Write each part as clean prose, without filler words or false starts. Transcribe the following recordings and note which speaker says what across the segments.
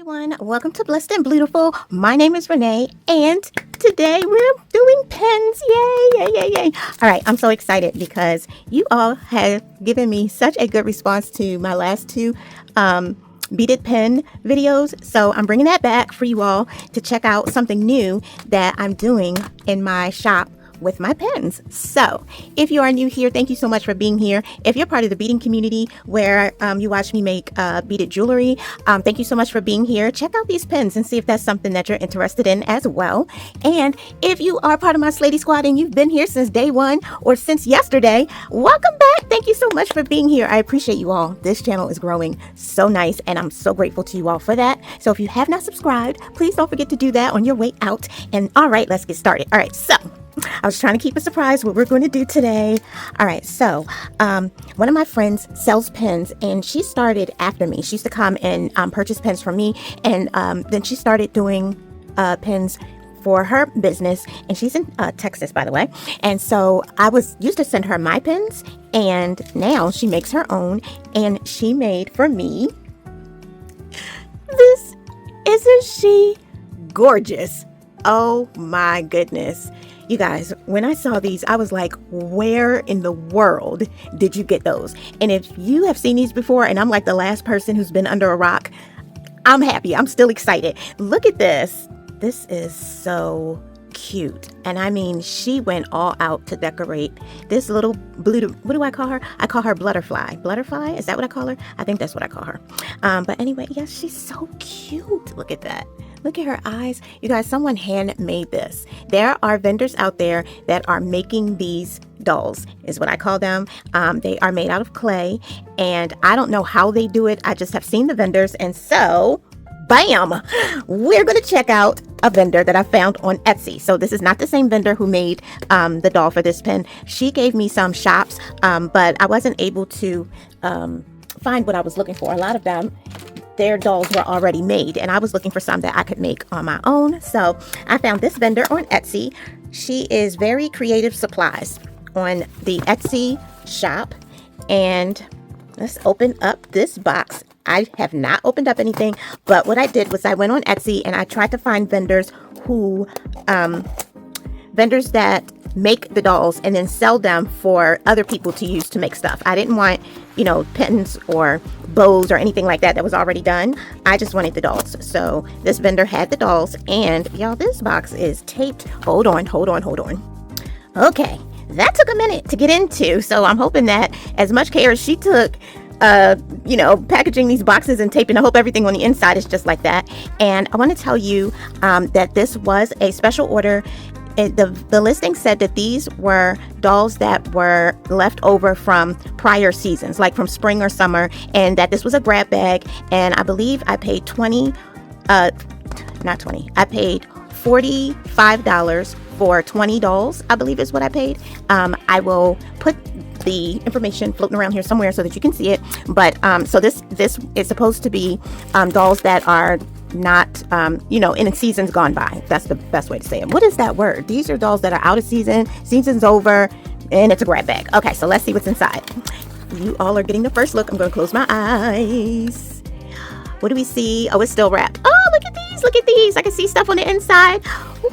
Speaker 1: everyone, welcome to Blessed and Beautiful. My name is Renee, and today we're doing pens. Yay, yay, yay, yay. All right, I'm so excited because you all have given me such a good response to my last two beaded pen videos. So I'm bringing that back for you all to check out something new that I'm doing in my shop with my pens. So if you are new here, thank you so much for being here. If you're part of the beading community where you watch me make beaded jewelry, thank you so much for being here. Check out these pens and see if that's something that you're interested in as well. And if you are part of my Slady Squad and you've been here since day one or since yesterday, welcome back. Thank you so much for being here. I appreciate you all. This channel is growing so nice and I'm so grateful to you all for that. So if you have not subscribed, please don't forget to do that on your way out. And all right, let's get started. All right, so I was trying to keep a surprise what we're going to do today. All right, so one of my friends sells pens, and she started after me. She used to come and purchase pens from me, and then she started doing pens for her business, and she's in Texas, by the way. And so I used to send her my pens, and now she makes her own, and she made for me this. Isn't she gorgeous? Oh my goodness. You guys, when I saw these, I was like, where in the world did you get those? And if you have seen these before, and I'm like the last person who's been under a rock, I'm happy. I'm still excited. Look at this. This is so cute. And I mean, she went all out to decorate this little blue, what do I call her? I call her Blutterfly. Blutterfly? Is that what I call her? I think that's what I call her. But anyway, yes, she's so cute. Look at that. Look at her eyes. You guys, someone handmade this. There are vendors out there that are making these dolls, is what I call them. They are made out of clay, and I don't know how they do it. I just have seen the vendors, and so bam, we're going to check out a vendor that I found on Etsy. So this is not the same vendor who made the doll for this pen. She gave me some shops, but I wasn't able to find what I was looking for. A lot of them, their dolls were already made, and I was looking for some that I could make on my own. So I found this vendor on Etsy. She is Very Creative Supplies on the Etsy shop. And let's open up this box. I have not opened up anything, but what I did was I went on Etsy and I tried to find vendors who, vendors that make the dolls and then sell them for other people to use to make stuff. I didn't want, you know, pens or bows or anything like that was already done. I just wanted the dolls. So this vendor had the dolls, and y'all, this box is taped. Hold on. Okay, that took a minute to get into. So I'm hoping that as much care as she took, you know, packaging these boxes and taping, I hope everything on the inside is just like that. And I want to tell you that this was a special order. The listing said that these were dolls that were left over from prior seasons, like from spring or summer, and that this was a grab bag. And I believe I paid I paid $45 for 20 dolls, I believe is what I paid. I will put the information floating around here somewhere so that you can see it. But so this is supposed to be dolls that are not, you know, in seasons gone by. That's the best way to say it. What is that word? These are dolls that are out of season, season's over, and it's a grab bag. Okay, so let's see what's inside. You all are getting the first look. I'm going to close my eyes. What do we see? Oh, it's still wrapped. Oh, look at these. Look at these. I can see stuff on the inside. Woo!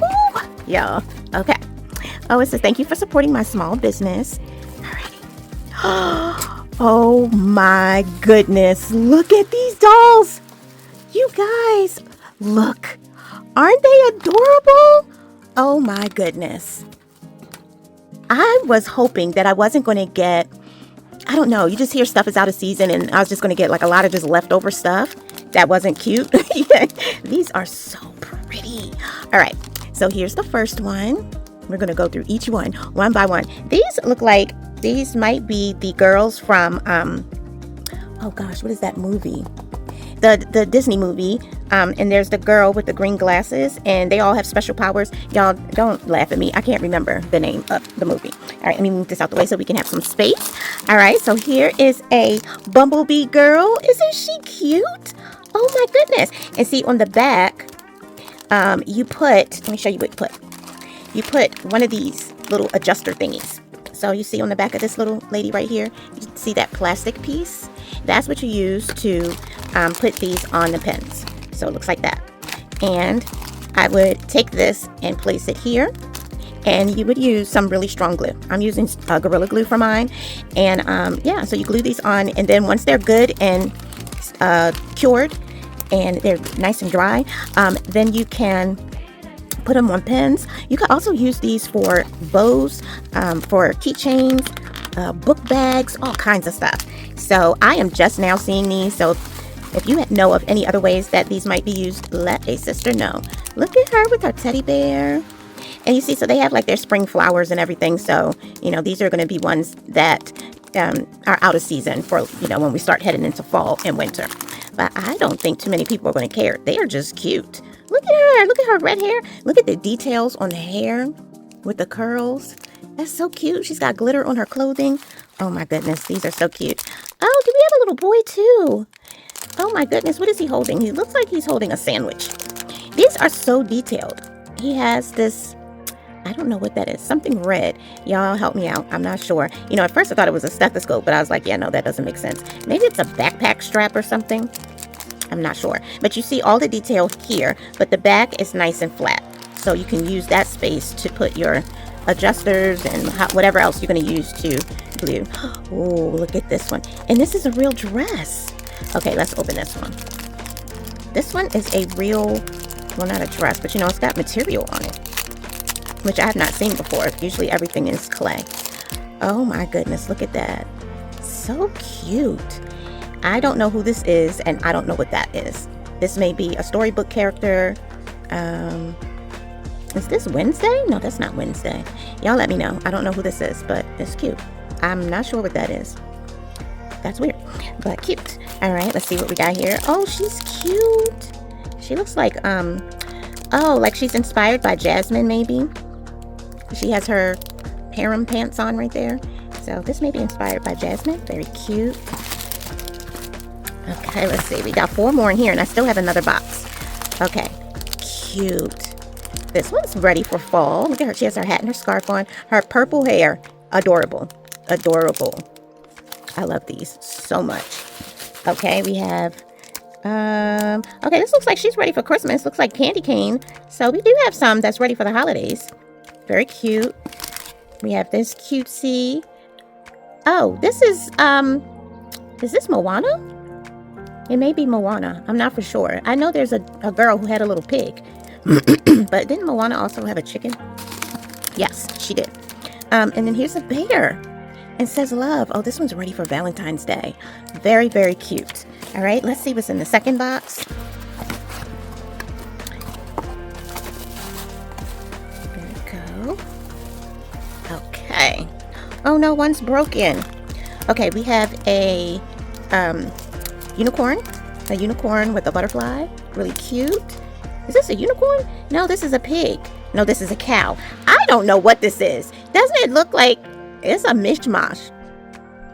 Speaker 1: Yeah. Okay. Oh, it says, thank you for supporting my small business. Alrighty. Oh my goodness. Look at these dolls. You guys, look, aren't they adorable? Oh my goodness. I was hoping that I wasn't going to get, I don't know, you just hear stuff is out of season, and I was just going to get like a lot of just leftover stuff that wasn't cute. These are so pretty. All right, so here's the first one. We're going to go through each one by one. These look like, these might be the girls from, oh gosh, what is that movie? The Disney movie, and there's the girl with the green glasses, and they all have special powers. Y'all, don't laugh at me. I can't remember the name of the movie. All right, let me move this out the way so we can have some space. All right, so here is a bumblebee girl. Isn't she cute? Oh my goodness. And see, on the back, you put, let me show you what you put. You put one of these little adjuster thingies. So you see on the back of this little lady right here, you see that plastic piece? That's what you use to put these on the pens. So it looks like that. And I would take this and place it here. And you would use some really strong glue. I'm using Gorilla Glue for mine. And yeah, so you glue these on, and then once they're good and cured and they're nice and dry, then you can put them on pins. You can also use these for bows, for keychains, book bags, all kinds of stuff. So I am just now seeing these. So if you know of any other ways that these might be used, let a sister know. Look at her with her teddy bear. And you see, so they have like their spring flowers and everything. So, you know, these are going to be ones that are out of season for, you know, when we start heading into fall and winter. But I don't think too many people are going to care. They are just cute. Look at her. Look at her red hair. Look at the details on the hair with the curls. That's so cute. She's got glitter on her clothing. Oh my goodness. These are so cute. Oh, do we have a little boy too? Oh my goodness. What is he holding? He looks like he's holding a sandwich. These are so detailed. He has this, I don't know what that is. Something red. Y'all help me out. I'm not sure. You know, at first I thought it was a stethoscope, but I was like, yeah, no, that doesn't make sense. Maybe it's a backpack strap or something. I'm not sure. But you see all the detail here, but the back is nice and flat. So you can use that space to put your adjusters and whatever else you're going to use to glue. Oh, look at this one. And this is a real dress. Okay, let's open this one. This one is a real, well, not a dress, but you know, it's got material on it, which I have not seen before. Usually everything is clay. Oh my goodness, look at that. So cute. I don't know who this is, and I don't know what that is. This may be a storybook character. Is this Wednesday? No, that's not Wednesday. Y'all let me know. I don't know who this is, but it's cute. I'm not sure what that is. That's weird, but cute. All right, let's see what we got here. Oh, she's cute. She looks like, oh, like she's inspired by Jasmine, maybe. She has her harem pants on right there. So this may be inspired by Jasmine. Very cute. Okay, let's see. We got 4 more in here, and I still have another box. Okay, cute. This one's ready for fall. Look at her. She has her hat and her scarf on. Her purple hair. Adorable. Adorable. I love these so much. Okay, we have, okay, this looks like she's ready for Christmas. Looks like candy cane. So we do have some that's ready for the holidays. Very cute. We have this cutesy. Oh, this is this Moana? It may be Moana. I'm not for sure. I know there's a girl who had a little pig. But didn't Moana also have a chicken? Yes, she did. And then here's a bear. It says love. Oh, this one's ready for Valentine's Day. Very, very cute. All right, let's see what's in the second box. There we go. Okay. Oh no, one's broken. Okay, we have a unicorn. A unicorn with a butterfly. Really cute. Is this a unicorn? No, this is a pig. No, this is a cow. I don't know what this is. Doesn't it look like it's a mishmash?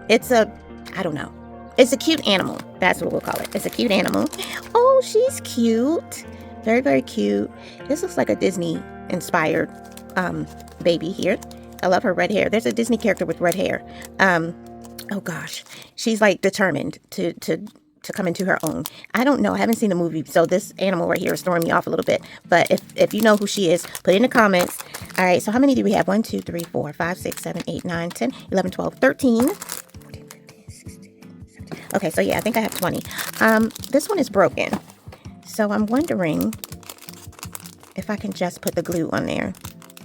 Speaker 1: It's a, I don't know. It's a cute animal. That's what we'll call it. It's a cute animal. Oh, she's cute. Very, very cute. This looks like a Disney inspired baby here. I love her red hair. There's a Disney character with red hair. Oh gosh. She's like determined to come into her own. I don't know. I haven't seen the movie, so this animal right here is throwing me off a little bit. But if you know who she is, put it in the comments. All right, so how many do we have? 1, 2, 3, 4, 5, 6, 7, 8, 9, 10, 11, 12, 13. 14, 15, 16, 17. Okay, so yeah, I think I have 20. This one is broken. So I'm wondering if I can just put the glue on there.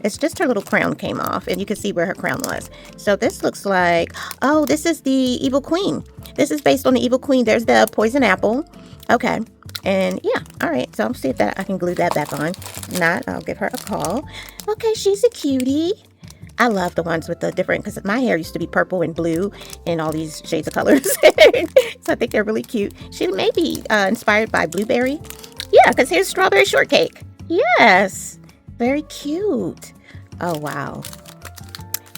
Speaker 1: It's just her little crown came off, and you can see where her crown was. So this looks like, oh, this is the Evil Queen. This is based on the Evil Queen. There's the poison apple. Okay. And yeah, all right. So I'll see if that I can glue that back on. If not, I'll give her a call. Okay, she's a cutie. I love the ones with the different, because my hair used to be purple and blue and all these shades of colors. So I think they're really cute. She may be inspired by Blueberry. Yeah, because here's strawberry shortcake. Yes. Very cute. Oh, wow.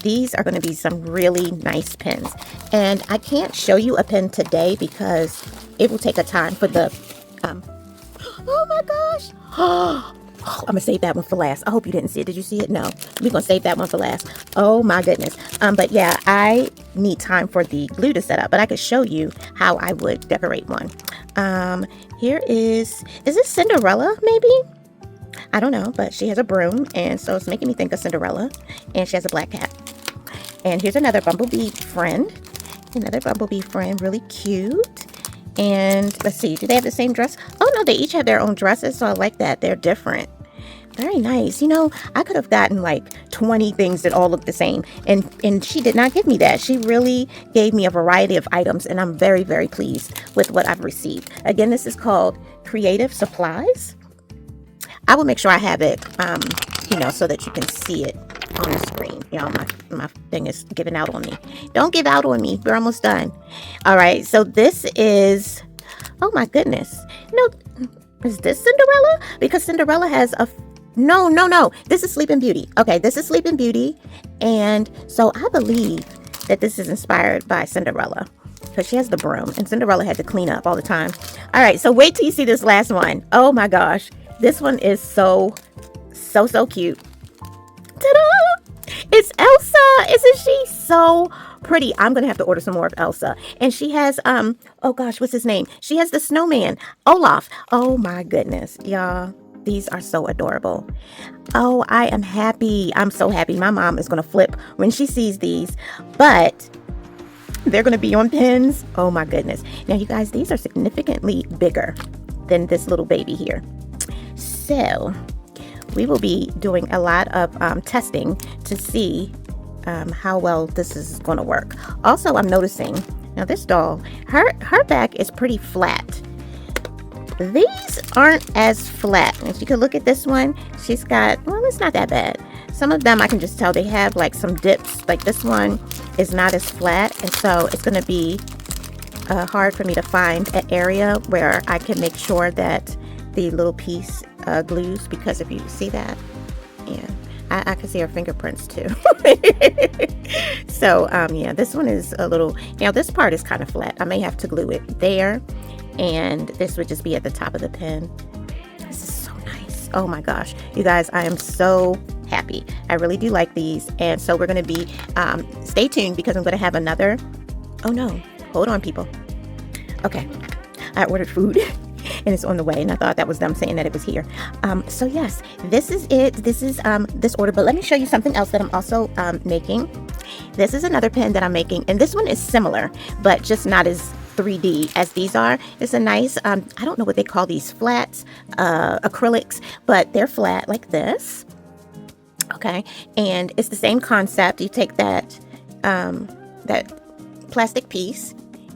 Speaker 1: These are going to be some really nice pins. And I can't show you a pin today because it will take a time for the, oh my gosh. I'm going to save that one for last. I hope you didn't see it. Did you see it? No. We're going to save that one for last. Oh my goodness. But yeah, I need time for the glue to set up, but I could show you how I would decorate one. Here is this Cinderella maybe? I don't know, but she has a broom, and so it's making me think of Cinderella, and she has a black cat. And here's another bumblebee friend. Another bumblebee friend, really cute. And let's see, do they have the same dress? Oh no, they each have their own dresses, so I like that. They're different. Very nice. You know, I could have gotten like 20 things that all look the same, and she did not give me that. She really gave me a variety of items, and I'm very, very pleased with what I've received. Again, this is called Creative Supplies. I will make sure I have it, you know, so that you can see it on the screen. You know, my thing is giving out on me. Don't give out on me. We're almost done. All right. So this is, oh my goodness. No, is this Cinderella? Because Cinderella has a, no. This is Sleeping Beauty. Okay. This is Sleeping Beauty. And so I believe that this is inspired by Cinderella, because she has the broom and Cinderella had to clean up all the time. All right. So wait till you see this last one. Oh my gosh. This one is so cute. Ta-da! It's Elsa. Isn't she so pretty? I'm gonna have to order some more of Elsa. And she has oh gosh, what's his name? She has the snowman, Olaf. Oh my goodness, y'all. These are so adorable. Oh, I am happy. I'm so happy. My mom is gonna flip when she sees these, but they're gonna be on pins. Oh my goodness. Now you guys, these are significantly bigger than this little baby here. So we will be doing a lot of testing to see how well this is going to work. Also, I'm noticing, now this doll, her back is pretty flat. These aren't as flat. If you could look at this one, she's got, well, it's not that bad. Some of them I can just tell they have like some dips. Like this one is not as flat, and so it's going to be hard for me to find an area where I can make sure that the little piece glues, because if you see that, yeah, I can see her fingerprints too. So yeah, this one is a little, now this part is kind of flat. I may have to glue it there, and this would just be at the top of the pin. This is so nice. Oh my gosh, you guys, I am so happy. I really do like these, and so we're going to be stay tuned, because I'm going to have another, oh no, hold on people. Okay, I ordered food and it's on the way, and I thought that was them saying that it was here. So yes, this is it. This is this order, but let me show you something else that I'm also making. This is another pen that I'm making, and this one is similar, but just not as 3D as these are. It's a nice, I don't know what they call these, flats, acrylics, but they're flat like this. Okay, and it's the same concept. You take that that plastic piece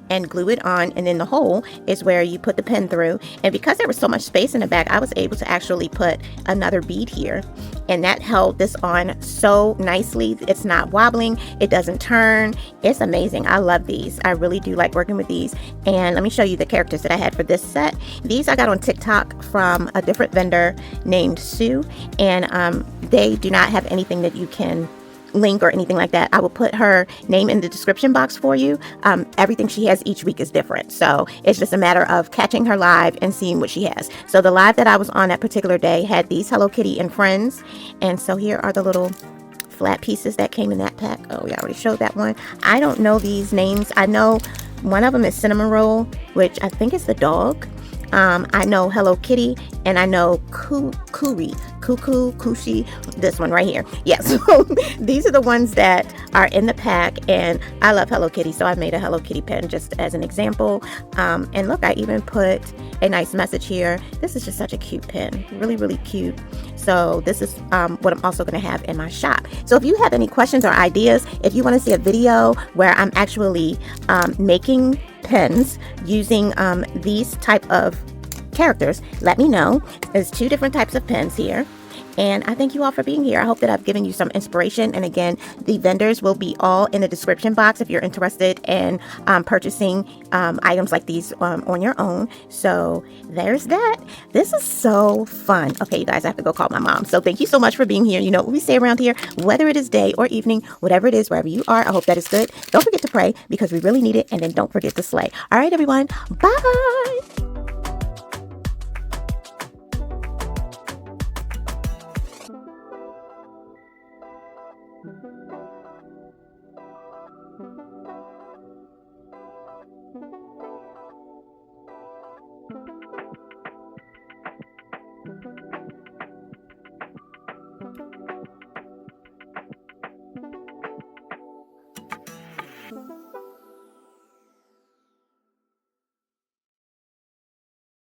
Speaker 1: and glue it on, and then the hole is where you put the pen through. And because there was so much space in the back, I was able to actually put another bead here, and that held this on so nicely. It's not wobbling, it doesn't turn. It's amazing. I love these. I really do like working with these. And let me show you the characters that I had for this set. These I got on TikTok from a different vendor named Sue, and they do not have anything that you can link or anything like that. I will put her name in the description box for you. Everything she has each week is different, so it's just a matter of catching her live and seeing what she has. So the live that I was on that particular day had these Hello Kitty and Friends, and so here are the little flat pieces that came in that pack. Oh, we already showed that one. I don't know these names. I know one of them is Cinnamon Roll, which I think is the dog. I know Hello Kitty, and I know Kushi, this one right here. Yes, so these are the ones that are in the pack, and I love Hello Kitty, so I made a Hello Kitty pen just as an example. And look, I even put a nice message here. This is just such a cute pen, really, really cute. So this is what I'm also going to have in my shop. So if you have any questions or ideas, if you want to see a video where I'm actually making pens using these type of characters, let me know. There's 2 different types of pens here, and I thank you all for being here. I hope that I've given you some inspiration, and again, the vendors will be all in the description box if you're interested in purchasing items like these on your own. So there's that. This is so fun. Okay, you guys, I have to go call my mom. So thank you so much for being here. You know what we say around here, whether it is day or evening, whatever it is, wherever you are, I hope that is good. Don't forget to pray, because we really need it, and then don't forget to slay. All right, everyone, bye.